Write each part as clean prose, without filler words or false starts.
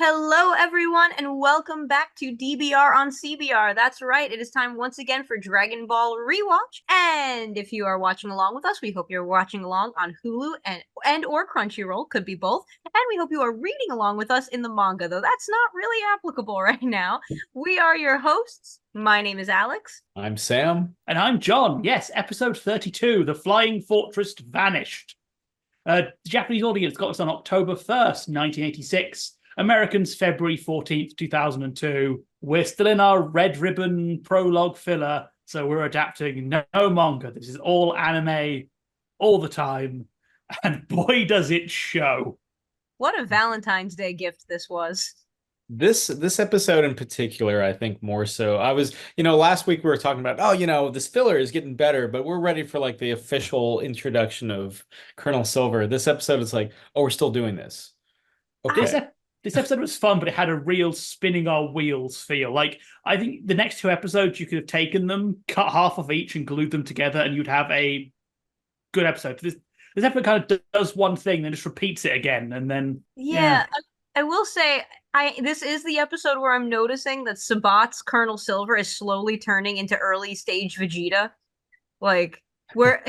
Hello, everyone, and welcome back to DBR on CBR. That's right, it is time once again for Dragon Ball Rewatch. And if you are watching along with us, we hope you're watching along on Hulu and or Crunchyroll, could be both. And we hope you are reading along with us in the manga, though that's not really applicable right now. We are your hosts. My name is Alyx. I'm Sam. And I'm John. Yes, episode 32, The Flying Fortress Vanished. The Japanese audience got this on October 1st, 1986. Americans, February 14th, 2002. We're still in our red ribbon prologue filler, so we're adapting no manga. This is all anime all the time. And boy, does it show. What a Valentine's Day gift this was. This episode in particular, I think more so. Last week we were talking about, this filler is getting better, but we're ready for like the official introduction of Colonel Silver. This episode is like, oh, we're still doing this. Okay. This episode was fun, but it had a real spinning our wheels feel. Like, I think the next two episodes, you could have taken them, cut half of each, and glued them together, and you'd have a good episode. This episode kind of does one thing, then just repeats it again, and then yeah. I will say, this is the episode where I'm noticing that Sabat's Colonel Silver is slowly turning into early stage Vegeta. Like, where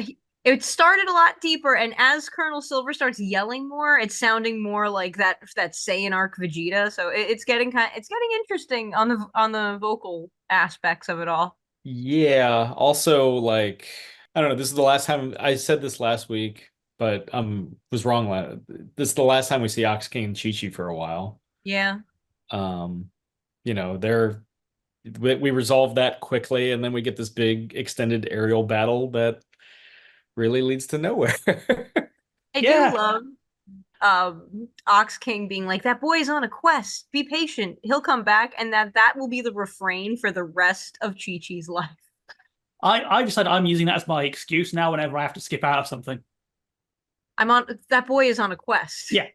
it started a lot deeper, and as Colonel Silver starts yelling more, it's sounding more like that Saiyan arc Vegeta. So it's getting interesting on the vocal aspects of it all. Yeah. Also, like, I don't know. This is the last time I said this last week, but was wrong. This is the last time we see Ox King and Chi-Chi for a while. Yeah. We resolve that quickly, and then we get this big extended aerial battle that really leads to nowhere. I do love Ox King being like, that boy's on a quest. Be patient. He'll come back, and that will be the refrain for the rest of Chi-Chi's life. I decided I'm using that as my excuse now whenever I have to skip out of something. That boy is on a quest. Yeah.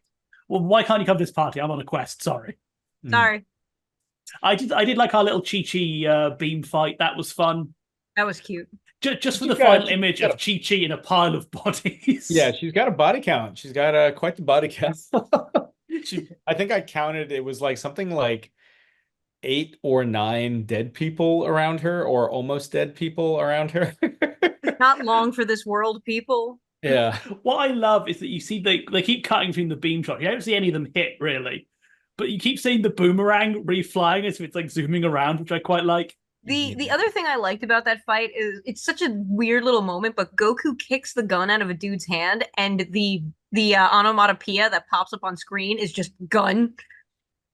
Well, why can't you come to this party? I'm on a quest. Sorry. Sorry. I did like our little Chi-Chi beam fight. That was fun. That was cute. Just for the final image of Chi-Chi in a pile of bodies. Yeah, she's got a body count. She's got quite the body count. I think I counted, it was like something like 8 or 9 dead people around her, or almost dead people around her. Not long for this world, people. Yeah. What I love is that you see they keep cutting between the beam shots. You don't see any of them hit, really. But you keep seeing the boomerang re-flying as if it's like zooming around, which I quite like. The other thing I liked about that fight is it's such a weird little moment, but Goku kicks the gun out of a dude's hand, and the onomatopoeia that pops up on screen is just gun.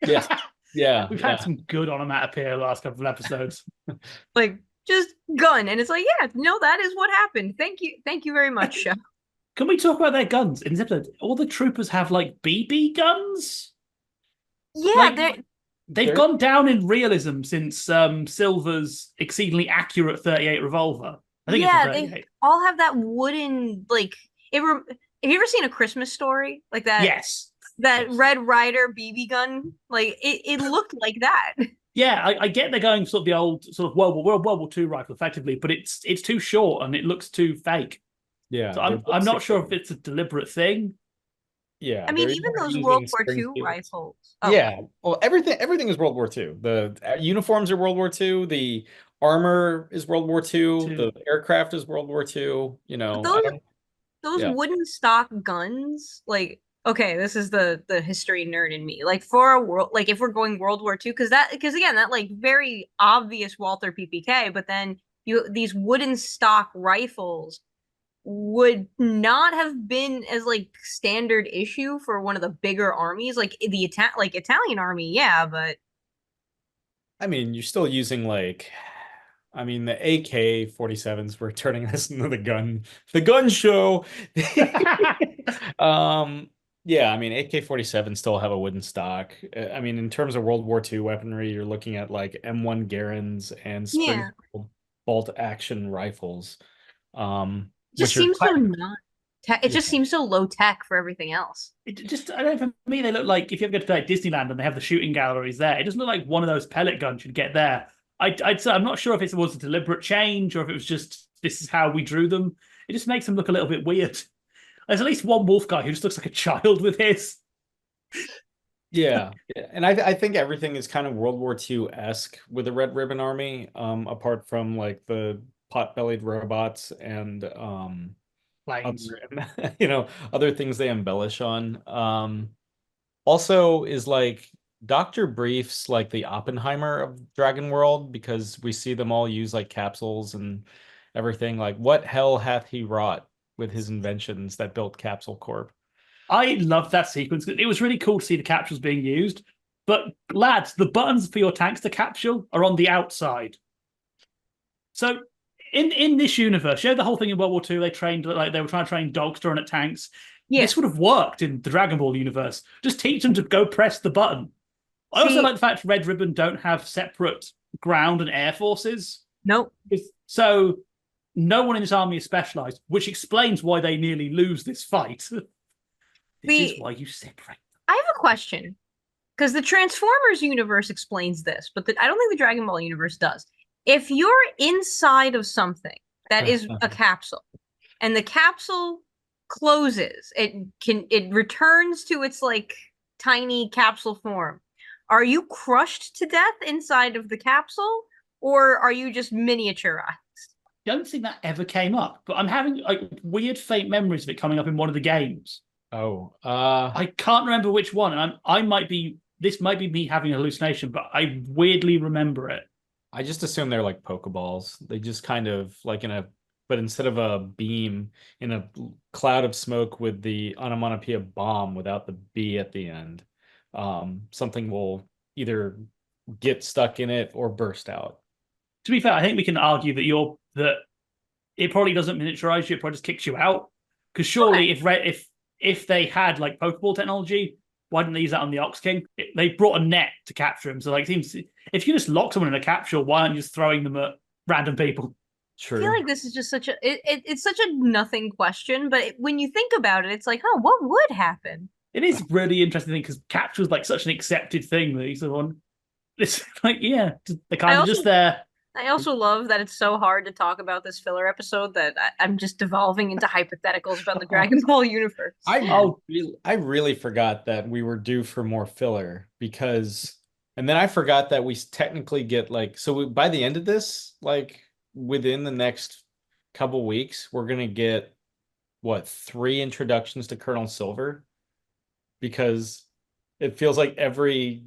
Yeah. Yeah. We've had some good onomatopoeia the last couple of episodes. Like, just gun. And it's like, yeah, no, that is what happened. Thank you very much, show. Can we talk about their guns in this episode? All the troopers have like BB guns. Yeah, they've gone down in realism since Silver's exceedingly accurate 38 revolver. I think it's 38. They all have that wooden, like, have you ever seen A Christmas Story? Like that? Yes. That Red Ryder BB gun? Like, it looked like that. Yeah, I get they're going sort of the old sort of World War II rifle effectively, but it's too short and it looks too fake. Yeah. So I'm not sure if it's a deliberate thing. Yeah. I mean, even those World War II rifles. Oh. Yeah. Well, everything is World War II. The uniforms are World War II. The armor is World War II. The aircraft is World War II. Those wooden stock guns, like, okay, this is the history nerd in me. Like, for a world, like, if we're going World War II, because again, that like very obvious Walther PPK, but then these wooden stock rifles would not have been as like standard issue for one of the bigger armies, like the Italian army, yeah, but I mean, you're still using the AK-47s were turning this into the gun show. Yeah, I mean, AK-47 still have a wooden stock. I mean, in terms of World War II weaponry, you're looking at like M1 Garens and Springfield bolt action rifles. It just seems so not. It just seems so low tech for everything else. I don't know, for me, they look like if you ever go to like Disneyland and they have the shooting galleries there, it doesn't look like one of those pellet guns you'd get there. I'd say I'm not sure if it was a deliberate change or if it was just this is how we drew them. It just makes them look a little bit weird. There's at least one wolf guy who just looks like a child with his. Yeah, and I think everything is kind of World War II-esque with the Red Ribbon Army, apart from like the pot-bellied robots and Planes. other other things they embellish on. Also is like Dr. Brief's like the Oppenheimer of Dragon World because we see them all use like capsules and everything. Like, what hell hath he wrought with his inventions that built Capsule Corp? I loved that sequence. It was really cool to see the capsules being used. But lads, the buttons for your tanks to capsule are on the outside. So in this universe, the whole thing in World War II, they trained like they were trying to train dogs to run at tanks. Yeah. This would have worked in the Dragon Ball universe. Just teach them to go press the button. I also like the fact Red Ribbon don't have separate ground and air forces. Nope. So no one in this army is specialized, which explains why they nearly lose this fight. This is why you separate. I have a question. Because the Transformers universe explains this, but I don't think the Dragon Ball universe does. If you're inside of something that is a capsule, and the capsule closes, it returns to its like tiny capsule form. Are you crushed to death inside of the capsule, or are you just miniaturized? I don't think that ever came up, but I'm having like weird faint memories of it coming up in one of the games. I can't remember which one, and this might be me having a hallucination, but I weirdly remember it. I just assume they're like Pokeballs. They just kind of like but instead of a beam in a cloud of smoke with the onomatopoeia bomb without the B at the end, something will either get stuck in it or burst out. To be fair, I think we can argue that it probably doesn't miniaturize you, it probably just kicks you out. Because surely if they had like Pokeball technology, why didn't they use that on the Ox King? They brought a net to capture him. So like, if you just lock someone in a capsule, why aren't you just throwing them at random people? True. I feel like this is just it's such a nothing question, but when you think about it, it's like, oh, what would happen? It is really interesting because capture is like such an accepted thing that he's on. It's like, yeah, they're kind of just there. I also love that it's so hard to talk about this filler episode that I'm just devolving into hypotheticals about the Dragon Ball universe. I really forgot that we were due for more filler and then I forgot that we technically get like, by the end of this, like within the next couple weeks, we're going to get 3 introductions to Colonel Silver, because it feels like every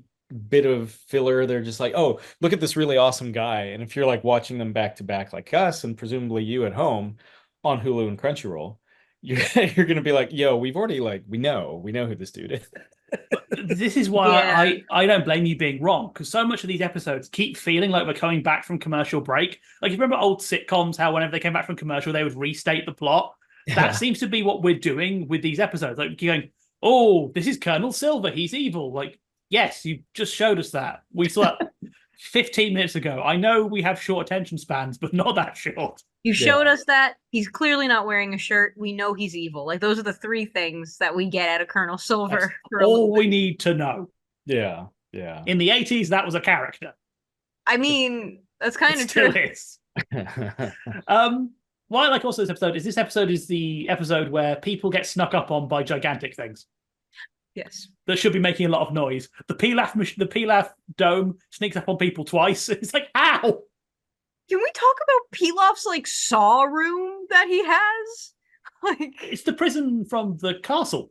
bit of filler they're just like, oh, look at this really awesome guy. And if you're like watching them back to back like us and presumably you at home on Hulu and Crunchyroll, you're gonna be like, yo, we've already we know who this dude is. This is why I don't blame you being wrong, because so much of these episodes keep feeling like we're coming back from commercial break. Like, you remember old sitcoms, how whenever they came back from commercial they would restate the plot? That seems to be what we're doing with these episodes. Like, you're going, oh, this is Colonel Silver, he's evil. Like, yes, you just showed us that. We saw that 15 minutes ago. I know we have short attention spans, but not that short. You showed us that. He's clearly not wearing a shirt. We know he's evil. Like, those are the 3 things that we get out of Colonel Silver. All we need to know. Yeah. In the 80s, that was a character. I mean, that's kind of true. true. Is. What I like also this episode is the episode where people get snuck up on by gigantic things. Yes. That should be making a lot of noise. The Pilaf dome sneaks up on people twice. It's like, how? Can we talk about Pilaf's like saw room that he has? Like, it's the prison from the castle.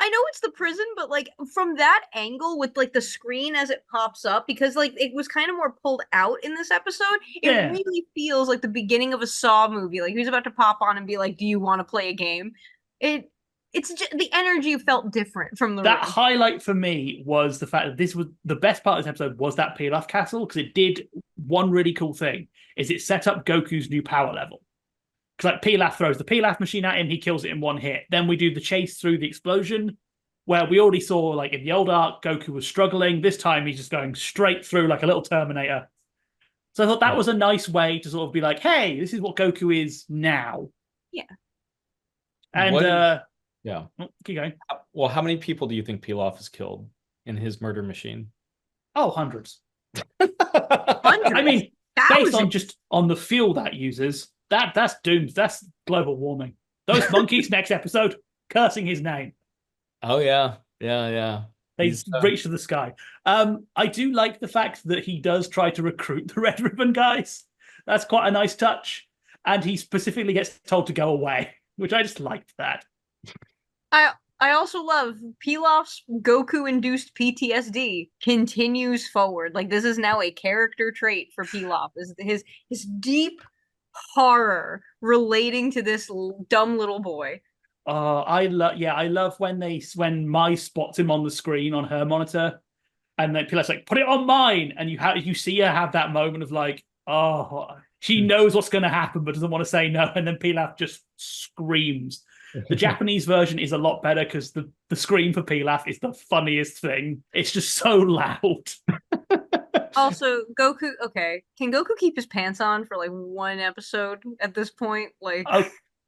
I know it's the prison, but like from that angle with like the screen as it pops up, because like it was kind of more pulled out in this episode, it really feels like the beginning of a Saw movie. Like, he's about to pop on and be like, do you want to play a game? It's just, the energy felt different from the that room. Highlight for me was the fact that this was the best part of this episode was that Pilaf castle, because it did one really cool thing, is it set up Goku's new power level. Because like Pilaf throws the Pilaf machine at him, he kills it in one hit. Then we do the chase through the explosion, where we already saw like in the old arc Goku was struggling. This time he's just going straight through like a little Terminator. So I thought that was a nice way to sort of be like, hey, this is what Goku is now. Yeah. And yeah. Keep going. Well, how many people do you think Pilaf has killed in his murder machine? Oh, hundreds. Hundreds. I mean, Thousands. based on the fuel that uses, that's doomed. That's global warming. Those monkeys next episode cursing his name. Oh yeah. They reach to the sky. I do like the fact that he does try to recruit the Red Ribbon guys. That's quite a nice touch. And he specifically gets told to go away, which I just liked that. I also love Pilaf's Goku-induced PTSD continues forward. Like, this is now a character trait for Pilaf. Is his deep horror relating to this dumb little boy. I love when Mai spots him on the screen on her monitor, and then Pilaf's like, put it on mine, and you see her have that moment of like, oh, she knows what's going to happen but doesn't want to say no, and then Pilaf just screams. The Japanese version is a lot better because the scream for Pilaf is the funniest thing. It's just so loud. Also, Goku, okay. Can Goku keep his pants on for like one episode at this point? Like,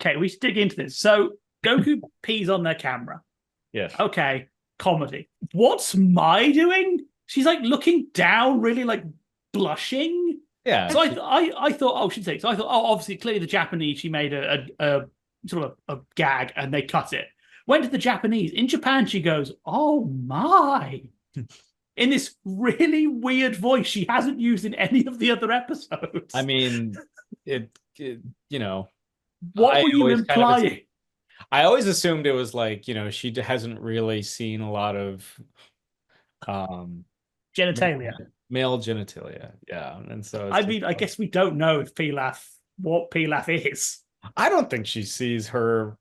okay, we should dig into this. So Goku pees on their camera. Yes. Okay, comedy. What's Mai doing? She's like looking down, really like blushing. Yeah. So I thought, obviously, clearly the Japanese, she made a sort of a gag and they cut it. Went to the Japanese. In Japan, she goes, "Oh my." In this really weird voice she hasn't used in any of the other episodes. I mean, it you know. What were you implying? I always assumed it was like, she hasn't really seen a lot of genitalia. Male genitalia. Yeah. And so I guess we don't know what Pilaf is. I don't think she sees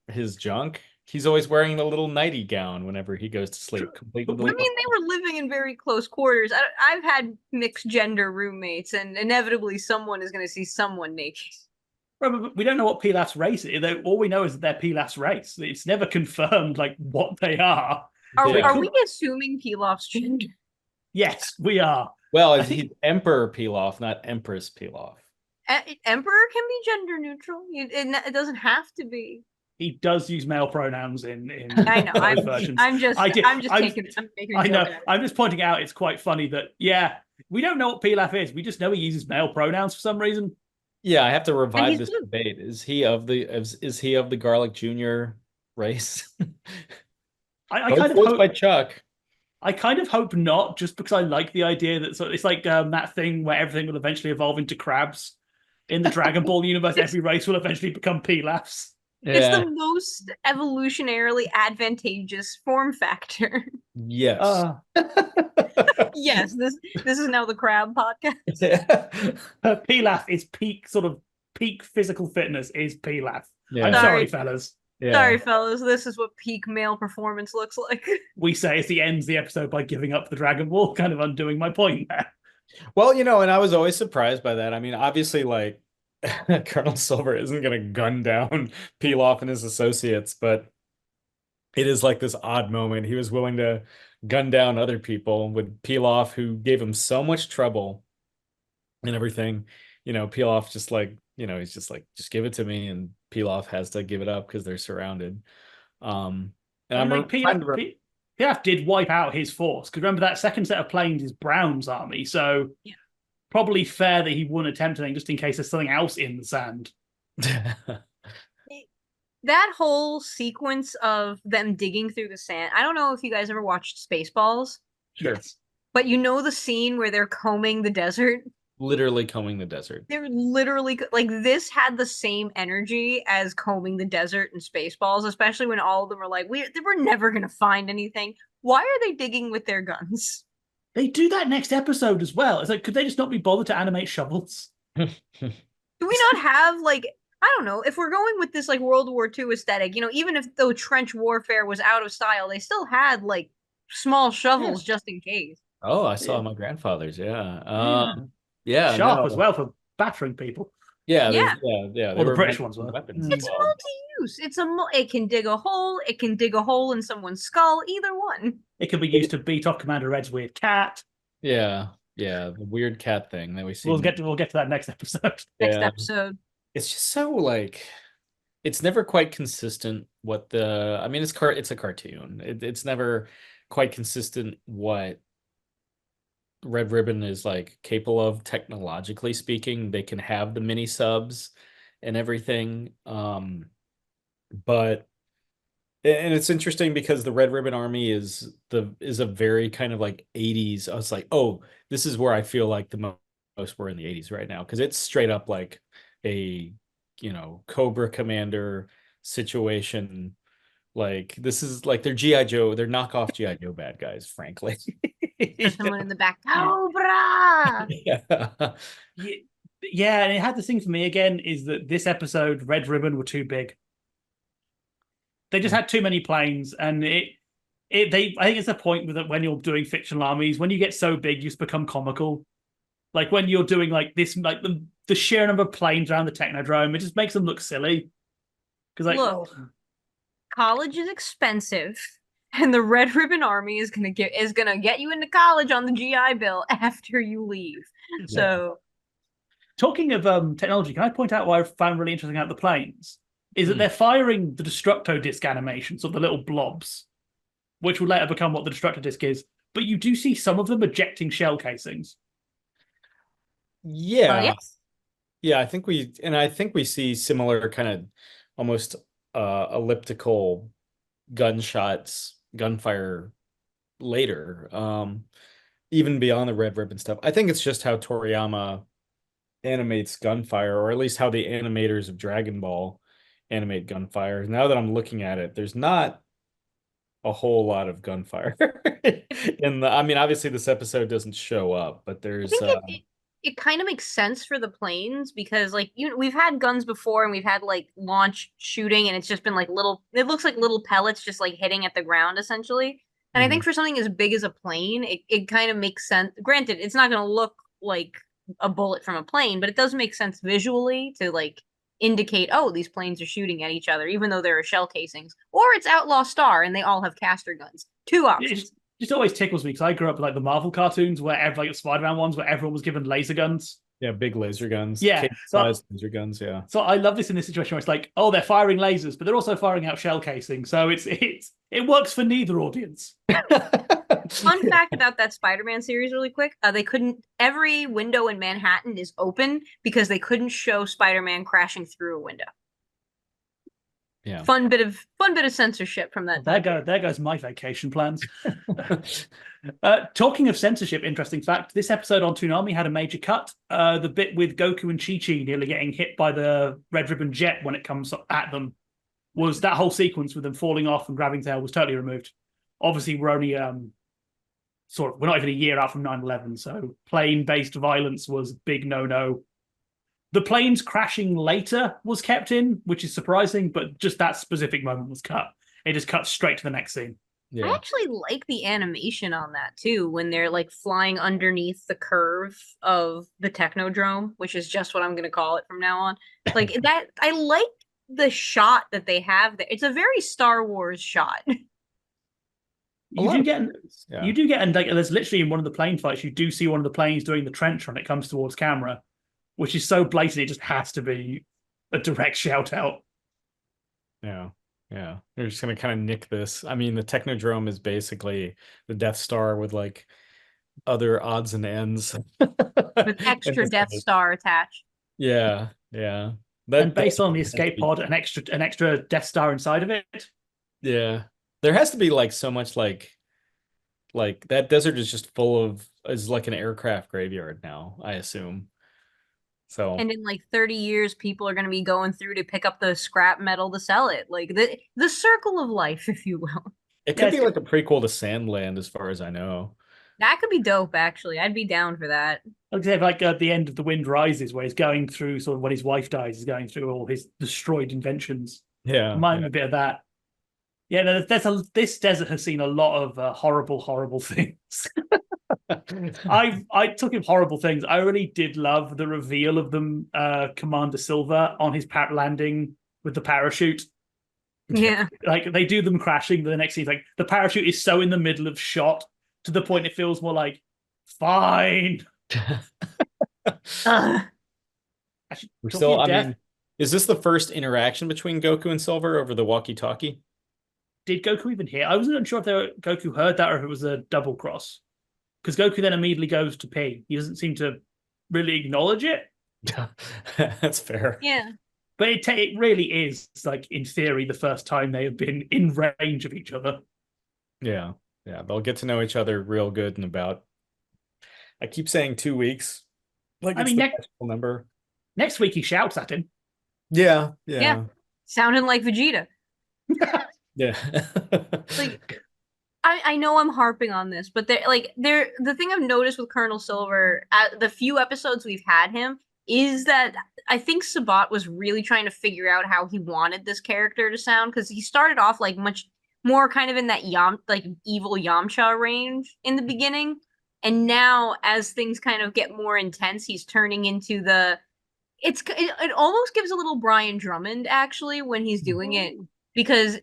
his junk. He's always wearing the little nighty gown whenever he goes to sleep. Completely. I mean, they were living in very close quarters. I've had mixed gender roommates, and inevitably someone is going to see someone naked. But we don't know what Pilaf's race is. All we know is that they're Pilaf's race. It's never confirmed like what they are. Are we assuming Pilaf's gender? Yes, we are. Well, he's Emperor Pilaf, not Empress Pilaf. Emperor can be gender neutral. It doesn't have to be. He does use male pronouns in I know. I'm just pointing out it's quite funny that we don't know what Pilaf is. We just know he uses male pronouns for some reason. Yeah, I have to revive this debate. Is he of the Garlic Jr. race? I kind of hope by Chuck. I kind of hope not, just because I like the idea that it's like that thing where everything will eventually evolve into crabs. In the Dragon Ball universe, every race will eventually become Pilafs. Yeah. It's the most evolutionarily advantageous form factor. Yes. Yes, this is now the crab podcast. Pilaf is peak physical fitness is Pilaf. Yeah. I'm sorry, fellas. Yeah. Sorry, fellas. This is what peak male performance looks like. We say as he ends the episode by giving up the Dragon Ball, kind of undoing my point there. Well, and I was always surprised by that. I mean, obviously, like, Colonel Silver isn't going to gun down Pilaf and his associates, but it is like this odd moment. He was willing to gun down other people with Pilaf, who gave him so much trouble and everything. Pilaf just like, he's just like, just give it to me. And Pilaf has to give it up because they're surrounded. Pilaf did wipe out his force, because remember that second set of planes is Brown's army, so probably fair that he wouldn't attempt anything just in case there's something else in the sand. That whole sequence of them digging through the sand, I don't know if you guys ever watched Spaceballs. Sure. Yes. But the scene where they're combing the desert? Literally combing the desert. They're literally like, this had the same energy as combing the desert in Spaceballs, especially when all of them are like, we're never going to find anything. Why are they digging with their guns? They do that next episode as well. It's like, could they just not be bothered to animate shovels? Do we not have, like, I don't know, if we're going with this like World War II aesthetic, even if though trench warfare was out of style, they still had like small shovels just in case. Oh, I saw my grandfather's. Yeah, sharp as well for battering people. Yeah. Or the British ones were. Weapons it's multi-use. It can dig a hole. It can dig a hole in someone's skull. Either one. It can be used to beat off Commander Red's weird cat. Yeah, the weird cat thing that we see. We'll get to that next episode. Next episode. It's just so like, it's never quite consistent. I mean, it's a cartoon. It's never quite consistent what Red Ribbon is like capable of technologically speaking. They can have the mini subs and everything, but And it's interesting because the Red Ribbon Army is a very kind of like 80s. I was like, oh, this is where I feel like the most we're in the 80s right now because it's straight up like a Cobra Commander situation. Like this is like they're GI Joe, they're knockoff GI Joe bad guys, frankly. There's someone in the back, Cobra. Yeah. Yeah, and it had the thing for me again is that this episode, Red Ribbon were too big. They just had too many planes, and I think it's a point with it when you're doing fictional armies, when you get so big, you just become comical. Like when you're doing like this, like the sheer number of planes around the Technodrome, it just makes them look silly. Because like, look, college is expensive, and the Red Ribbon Army is gonna get you into college on the GI Bill after you leave. Yeah. So, talking of technology, can I point out what I found really interesting about the planes? Is that they're firing the Destructo Disc animations, or the little blobs, which will later become what the Destructo Disc is. But you do see some of them ejecting shell casings. Yeah. Yes. Yeah, I think we see similar kind of almost elliptical gunfire later. Even beyond the Red Ribbon stuff. I think it's just how Toriyama animates gunfire, or at least how the animators of Dragon Ball animate gunfire. Now that I'm looking at it, there's not a whole lot of gunfire I mean, obviously this episode doesn't show up, but there's it kind of makes sense for the planes because like we've had guns before and we've had like launch shooting and it's just been like it looks like little pellets just like hitting at the ground essentially. And I think for something as big as a plane, it kind of makes sense. Granted, it's not going to look like a bullet from a plane, but it does make sense visually to like indicate, oh, these planes are shooting at each other, even though there are shell casings. Or it's Outlaw Star and they all have caster guns. Two options. It just always tickles me because I grew up with like the Marvel cartoons where like Spider-Man ones where everyone was given laser guns. Yeah, big laser guns. Yeah, laser guns. Yeah. So I love this in this situation where it's like, oh, they're firing lasers, but they're also firing out shell casing. So it works for neither audience. Fun fact about that Spider-Man series, really quick: every window in Manhattan is open because they couldn't show Spider-Man crashing through a window. Yeah. Fun bit of censorship from that. There goes my vacation plans. Talking of censorship, interesting fact: this episode on Toonami had a major cut. The bit with Goku and Chi-Chi nearly getting hit by the Red Ribbon jet when it comes at them was that whole sequence with them falling off and grabbing tail was totally removed. Obviously, we're only we're not even a year out from 9/11, so plane-based violence was big no-no. The planes crashing later was kept in, which is surprising, but just that specific moment was cut. It just cut straight to the next scene. Yeah. I actually like the animation on that too, when they're like flying underneath the curve of the Technodrome, which is just what I'm going to call it from now on. Like that, I like the shot that they have there. It's a very Star Wars shot. You do get, and like, there's literally in one of the plane fights, you do see one of the planes doing the trench run. It comes towards camera, which is so blatant, it just has to be a direct shout out. Yeah. Yeah. They're just going to kind of nick this. I mean, the Technodrome is basically the Death Star with like other odds and ends. With extra Death Star attached. Yeah. Yeah. And based on the escape pod, an extra Death Star inside of it. Yeah. There has to be like so much like that desert is just is like an aircraft graveyard now, I assume. So, and in like 30 years, people are going to be going through to pick up the scrap metal to sell it. Like the circle of life, if you will. It could be like a prequel to Sandland, as far as I know. That could be dope, actually. I'd be down for that. Like at the end of The Wind Rises, where he's going through sort of when his wife dies, he's going through all his destroyed inventions. Yeah. Remind me a bit of that. Yeah, this desert has seen a lot of horrible things. I took him horrible things. I really did love the reveal of them, Commander Silver on his landing with the parachute. Yeah, like they do them crashing. The next scene, like the parachute is so in the middle of shot to the point it feels more like fine. We're still. I mean, is this the first interaction between Goku and Silver over the walkie-talkie? Did Goku even hear? I wasn't unsure if Goku heard that or if it was a double cross. Because Goku then immediately goes to pee. He doesn't seem to really acknowledge it. That's fair. Yeah. But it really is, like, in theory, the first time they have been in range of each other. Yeah. Yeah. They'll get to know each other real good in about, I keep saying 2 weeks. Like I it's mean, the magical number. next week he shouts at him. Yeah. Yeah. Yeah. Sounding like Vegeta. Yeah. Like, I know I'm harping on this, but the thing I've noticed with Colonel Silver, the few episodes we've had him, is that I think Sabat was really trying to figure out how he wanted this character to sound, because he started off like much more kind of in that evil Yamcha range in the beginning, and now as things kind of get more intense, he's turning into it almost gives a little Brian Drummond actually when he's doing it, because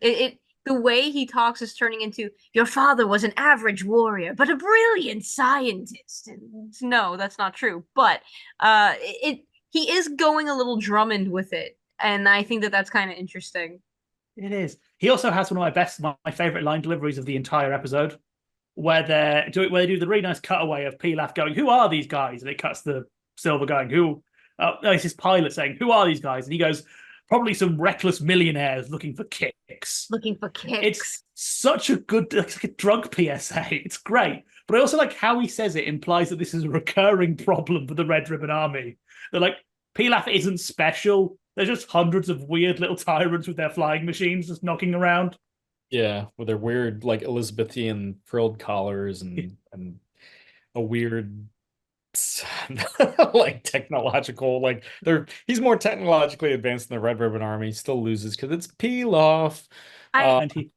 the way he talks is turning into, your father was an average warrior, but a brilliant scientist. And no, that's not true. But he is going a little Drummond with it, and I think that that's kind of interesting. It is. He also has one of my favorite line deliveries of the entire episode, where they do the really nice cutaway of Pilaf going, "Who are these guys?" And it cuts the Silver going, "Who?" No, it's his pilot saying, "Who are these guys?" And he goes, "Probably some reckless millionaires looking for kicks." Looking for kicks. It's such a good, like a drug PSA. It's great. But I also like how he says it implies that this is a recurring problem for the Red Ribbon Army. They're like, Pilaf isn't special. There's just hundreds of weird little tyrants with their flying machines just knocking around. Yeah, with their weird like Elizabethan frilled collars and a weird like technological, like he's more technologically advanced than the Red Ribbon Army. Still loses because it's Pilaf. And he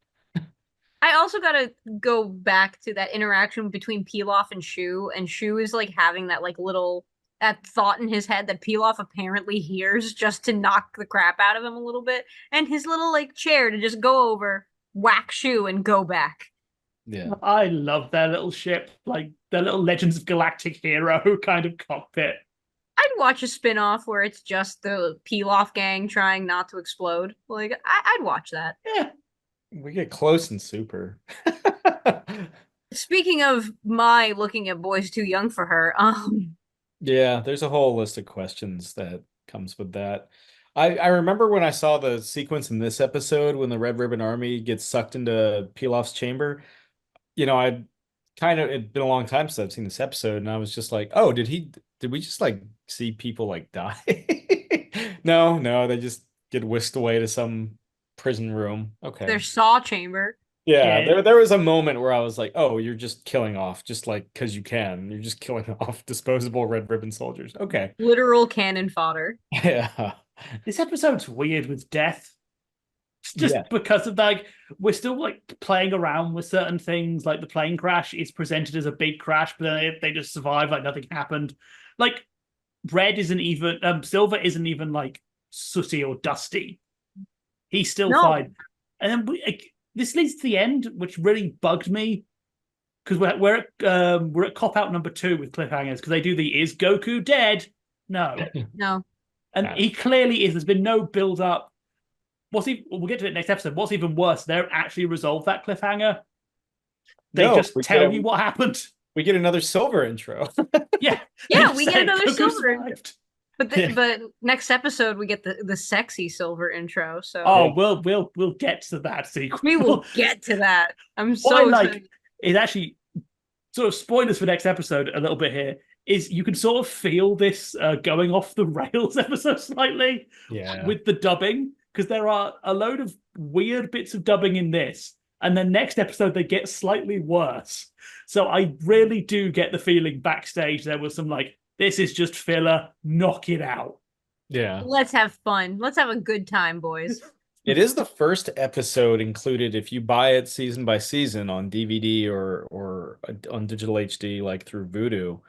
I also gotta go back to that interaction between Pilaf and Shu, and Shu is like having that thought in his head that Pilaf apparently hears just to knock the crap out of him a little bit, and his little like chair to just go over, whack Shu, and go back. Yeah. I love their little ship, like their little Legends of Galactic hero kind of cockpit. I'd watch a spin-off where it's just the Pilaf gang trying not to explode. Like, I'd watch that. Yeah. We get close in Super. Speaking of my looking at boys too young for her, Yeah, there's a whole list of questions that comes with that. I remember when I saw the sequence in this episode when the Red Ribbon Army gets sucked into Pilaf's chamber. It'd been a long time since I've seen this episode, and I was just like, oh, did we just like see people like die? No, they just get whisked away to some prison room. Okay. their saw chamber. Yeah, there was a moment where I was like, oh, you're just killing off, just like because you can. You're just killing off disposable red ribbon soldiers. Okay. Literal cannon fodder. Yeah. This episode's weird with death. Just because of that, we're still like playing around with certain things. Like the plane crash is presented as a big crash, but then they just survive like nothing happened. Like Silver isn't even like sooty or dusty. He's still fine. And then this leads to the end, which really bugged me, because we're at cop out number 2 with cliffhangers, because they do the "is Goku dead?" No. And he clearly is. There's been no build up. We'll get to it next episode. What's even worse, they don't actually resolve that cliffhanger. They just tell you what happened. We get another Silver intro. Yeah, we get another Silver. But next episode we get the sexy Silver intro. So we'll get to that sequel. We will get to that. I'm so excited. It actually sort of spoilers for next episode a little bit here. Is you can sort of feel this going off the rails episode slightly with the dubbing, because there are a load of weird bits of dubbing in this, and then next episode they get slightly worse. So I really do get the feeling backstage there was some like, this is just filler, knock it out. Yeah. Let's have fun. Let's have a good time, boys. It is the first episode included if you buy it season by season on DVD or on digital HD, like through Vudu.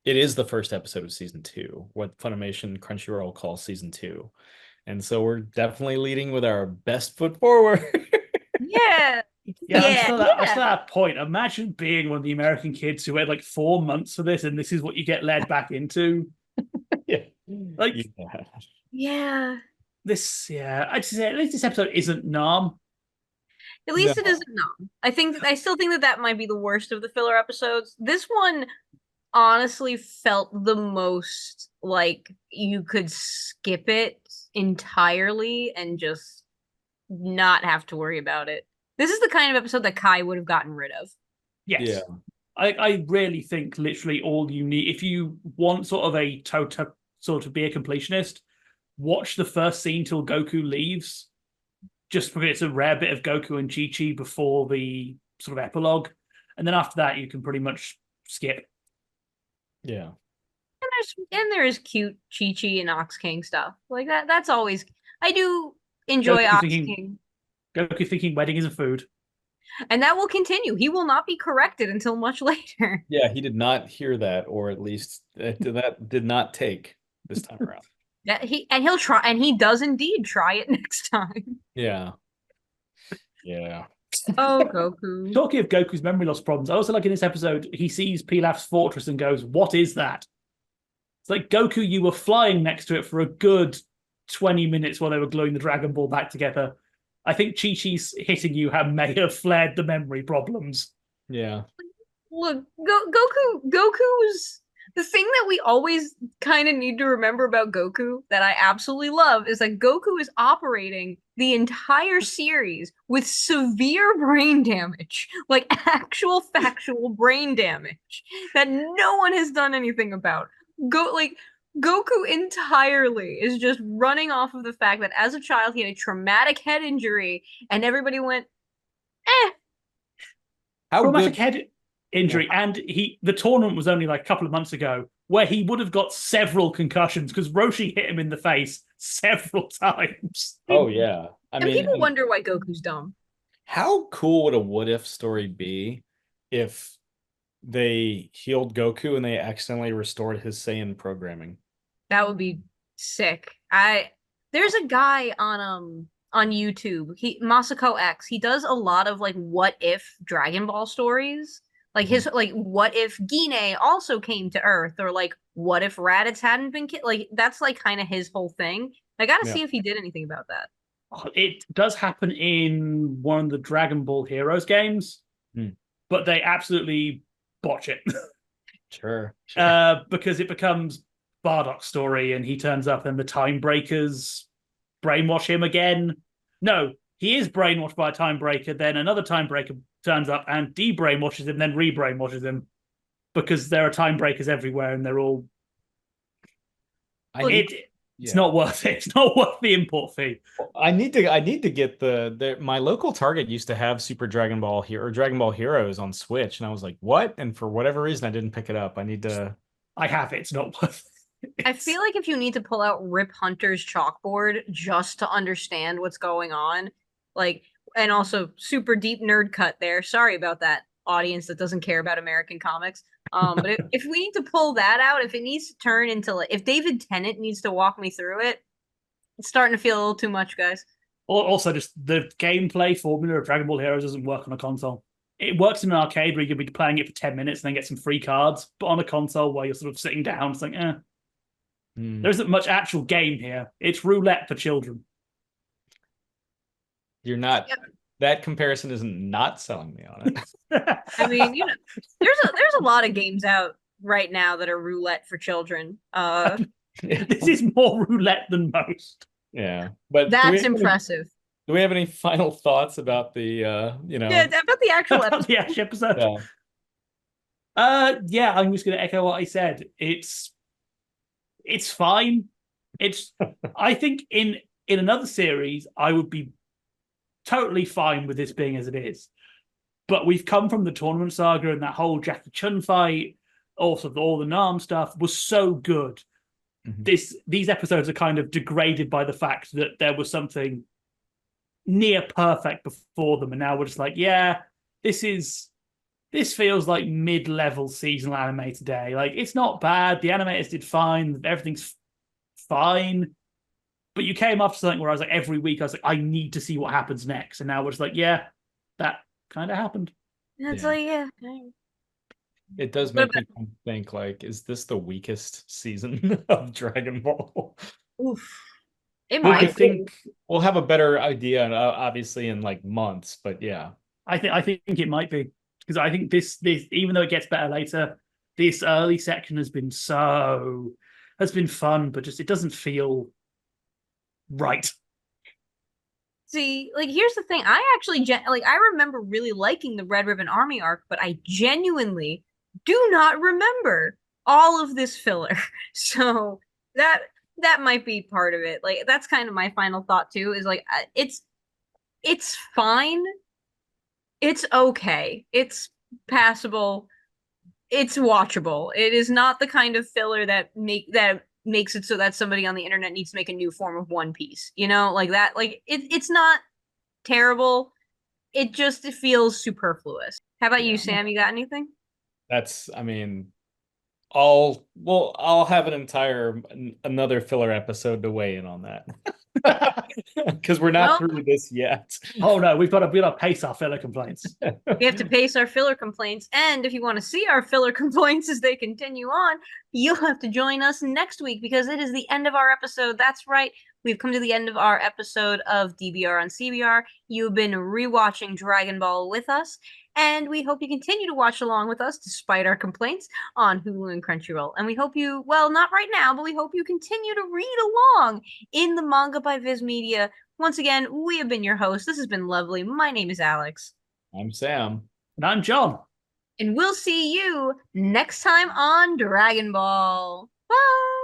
It is the first episode of season 2, what Funimation Crunchyroll calls season 2. And so we're definitely leading with our best foot forward. Yeah. I'm still at that point. Imagine being one of the American kids who had like 4 months for this, and this is what you get led back into. I'd say at least this episode isn't Nam. At least it isn't Nam. I still think that might be the worst of the filler episodes. This one honestly felt the most like you could skip it entirely and just not have to worry about it. This is the kind of episode that Kai would have gotten rid of. Yes. Yeah. I really think literally all you need, if you want sort of a sort of be a completionist, watch the first scene till Goku leaves, just because it's a rare bit of Goku and Chi-Chi before the sort of epilogue. And then after that, you can pretty much skip. Yeah. And there is cute Chi-Chi and Ox King stuff. Like that's always I do enjoy Ox King. Goku thinking wedding is a food. And that will continue. He will not be corrected until much later. Yeah, he did not hear that, or at least that did not take this time around. He'll try, and he does indeed try it next time. Yeah. Yeah. Oh, Goku. Talking of Goku's memory loss problems, I also like in this episode, he sees Pilaf's fortress and goes, "What is that?" It's like, Goku, you were flying next to it for a good 20 minutes while they were gluing the Dragon Ball back together. I think Chi-Chi's hitting you may have flared the memory problems. Yeah. Look, Goku's the thing that we always kind of need to remember about Goku that I absolutely love is that Goku is operating the entire series with severe brain damage, like actual factual brain damage that no one has done anything about. Goku entirely is just running off of the fact that as a child he had a traumatic head injury and everybody went, eh. Traumatic head injury, and the tournament was only like a couple of months ago where he would have got several concussions because Roshi hit him in the face several times. Oh yeah. And people wonder why Goku's dumb. How cool would a what if story be if they healed Goku and they accidentally restored his Saiyan programming? That would be sick. There's a guy on YouTube, Masako X. He does a lot of like what if Dragon Ball stories. Like his what if Gine also came to Earth, or like what if Raditz hadn't been killed? Like that's like kind of his whole thing. I gotta see if he did anything about that. It does happen in one of the Dragon Ball Heroes games, but they absolutely botch it. Sure. Because it becomes Bardock's story and he turns up and the Time Breakers brainwash him again. No, he is brainwashed by a Time Breaker, then another Time Breaker turns up and de-brainwashes him, then re-brainwashes him, because there are Time Breakers everywhere and they're all... It's not worth it. It's not worth the import fee. I need to get my local Target used to have Super Dragon Ball here or Dragon Ball Heroes on Switch, and I was like, what? And for whatever reason, I didn't pick it up. I have it. It's not worth it. I feel like if you need to pull out Rip Hunter's chalkboard just to understand what's going on, and also super deep nerd cut there. Sorry about that, audience that doesn't care about American comics. But if we need to pull that out, if it needs to turn into if David Tennant needs to walk me through it, it's starting to feel a little too much, guys. Also, just the gameplay formula of Dragon Ball Heroes doesn't work on a console. It works in an arcade where you could be playing it for 10 minutes and then get some free cards, but on a console where you're sort of sitting down, it's like, there isn't much actual game here. It's roulette for children. You're not. Yep. That comparison is not selling me on it. I mean, there's a lot of games out right now that are roulette for children. This is more roulette than most. Yeah, but that's impressive. Do we have any final thoughts about the Yeah, about the actual episode? The actual episode. I'm just going to echo what I said. It's fine. I think in another series, I would be totally fine with this being as it is. But we've come from the tournament saga, and that whole Jackie Chun fight, also all the Nam stuff was so good. Mm-hmm. These episodes are kind of degraded by the fact that there was something near perfect before them, and now we're just like, this feels like mid-level seasonal anime today. Like, it's not bad. The animators did fine. Everything's fine. But you came after something where I was like, every week I was like, I need to see what happens next. And now we're just like, that kind of happened. It's It does make me think, like, is this the weakest season of Dragon Ball? Oof. It might. I think we'll have a better idea, obviously, in like months. But yeah, I think it might be, because I think this even though it gets better later, this early section has been fun, but just it doesn't feel Right. See, like, here's the thing. I actually, I remember really liking the Red Ribbon Army arc, but I genuinely do not remember all of this filler. So that that might be part of it. Like, that's kind of my final thought too, is like, it's fine. It's okay. It's passable. It's watchable. It is not the kind of filler that makes it so that somebody on the internet needs to make a new form of One Piece. You know, like that. Like it's not terrible. It feels superfluous. How about you, Yeah. Sam? You got anything? That's, I mean, I'll have another filler episode to weigh in on that. Because we're not Well, through this yet. Oh no, we've got to pace our filler complaints. we have to pace our filler complaints. And if you want to see our filler complaints as they continue on, you'll have to join us next week because it is the end of our episode. That's right. We've come to the end of our episode of DBR on CBR. You've been rewatching Dragon Ball with us, and we hope you continue to watch along with us despite our complaints on Hulu and Crunchyroll. And we hope you, well, not right now, but we hope you continue to read along in the manga by Viz Media. Once again, we have been your hosts. This has been lovely. My name is Alyx. I'm Sam. And I'm John. And we'll see you next time on Dragon Ball. Bye!